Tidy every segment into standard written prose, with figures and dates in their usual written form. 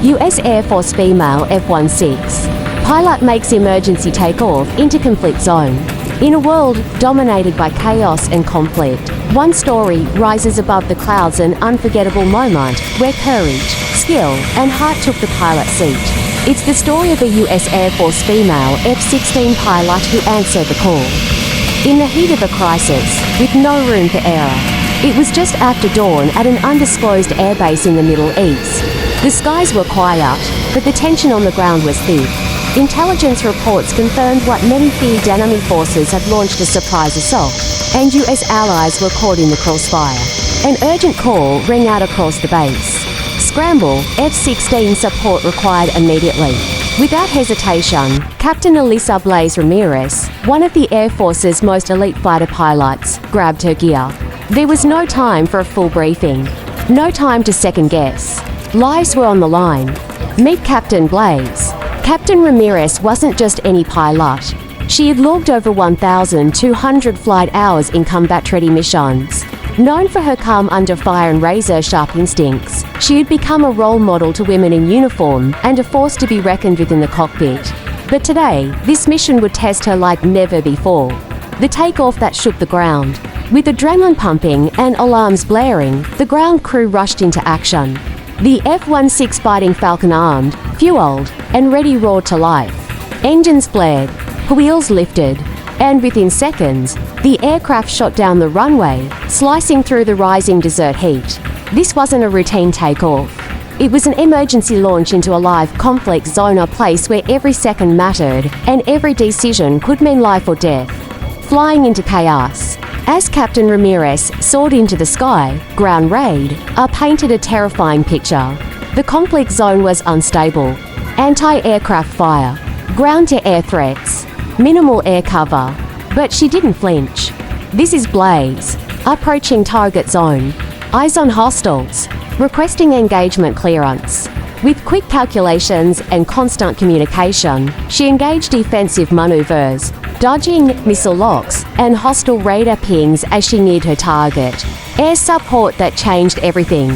U.S. Air Force female F-16 pilot makes emergency takeoff into conflict zone. In a world dominated by chaos and conflict, one story rises above the clouds, an unforgettable moment where courage, skill, and heart took the pilot seat. It's the story of a U.S. Air Force female F-16 pilot who answered the call. In the heat of a crisis, with no room for error, it was just after dawn at an undisclosed airbase in the Middle East. The skies were quiet, but the tension on the ground was thick. Intelligence reports confirmed what many feared: enemy forces had launched a surprise assault, and U.S. allies were caught in the crossfire. An urgent call rang out across the base. Scramble, F-16 support required immediately. Without hesitation, Captain Alyssa Blaze Ramirez, one of the Air Force's most elite fighter pilots, grabbed her gear. There was no time for a full briefing. No time to second guess. Lives were on the line. Meet Captain Blaze. Captain Ramirez wasn't just any pilot. She had logged over 1,200 flight hours in combat-ready missions. Known for her calm under fire and razor-sharp instincts, she had become a role model to women in uniform and a force to be reckoned with in the cockpit. But today, this mission would test her like never before. The takeoff that shook the ground. With adrenaline pumping and alarms blaring, the ground crew rushed into action. The F-16 Fighting Falcon armed, fueled, and ready roared to life. Engines flared, wheels lifted, and within seconds, the aircraft shot down the runway, slicing through the rising desert heat. This wasn't a routine takeoff. It was an emergency launch into a live conflict zone, a place where every second mattered, and every decision could mean life or death. Flying into chaos. As Captain Ramirez soared into the sky, ground raid painted a terrifying picture. The conflict zone was unstable. Anti-aircraft fire, ground-to-air threats, minimal air cover. But she didn't flinch. This is Blaze, approaching target zone. Eyes on hostiles, requesting engagement clearance. With quick calculations and constant communication, she engaged defensive maneuvers, dodging missile locks and hostile radar pings as she neared her target. Air support that changed everything.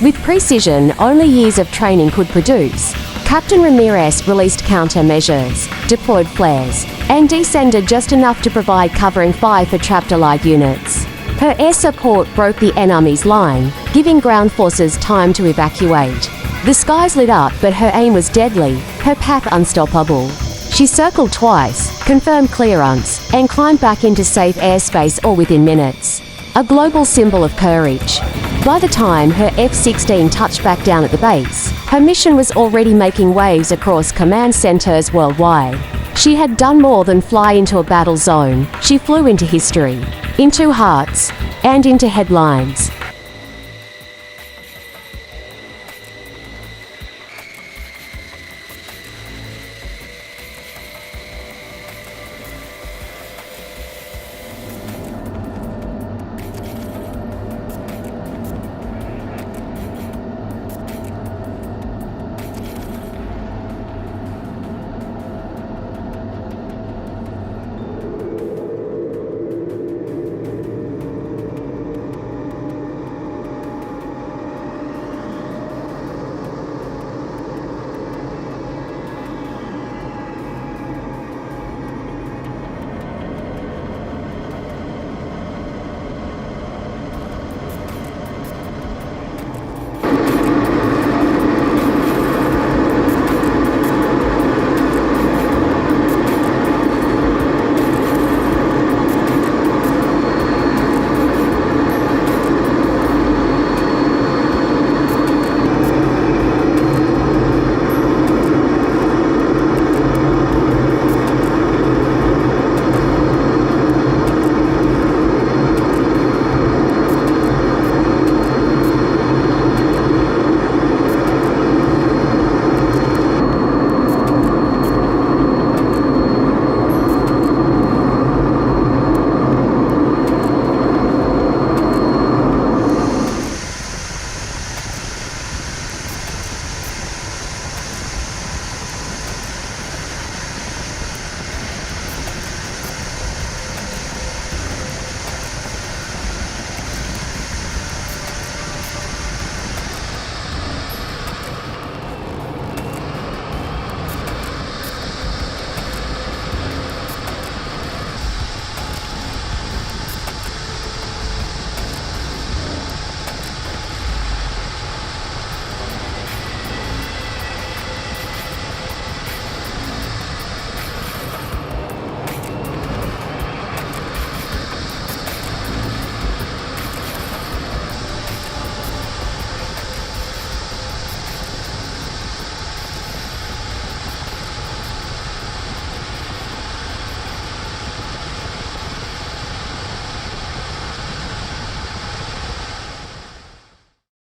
With precision only years of training could produce, Captain Ramirez released countermeasures, deployed flares, and descended just enough to provide covering fire for trapped Allied units. Her air support broke the enemy's line, giving ground forces time to evacuate. The skies lit up, but her aim was deadly, her path unstoppable. She circled twice, confirmed clearance, and climbed back into safe airspace all within minutes. A global symbol of courage. By the time her F-16 touched back down at the base, her mission was already making waves across command centers worldwide. She had done more than fly into a battle zone. She flew into history, into hearts, and into headlines.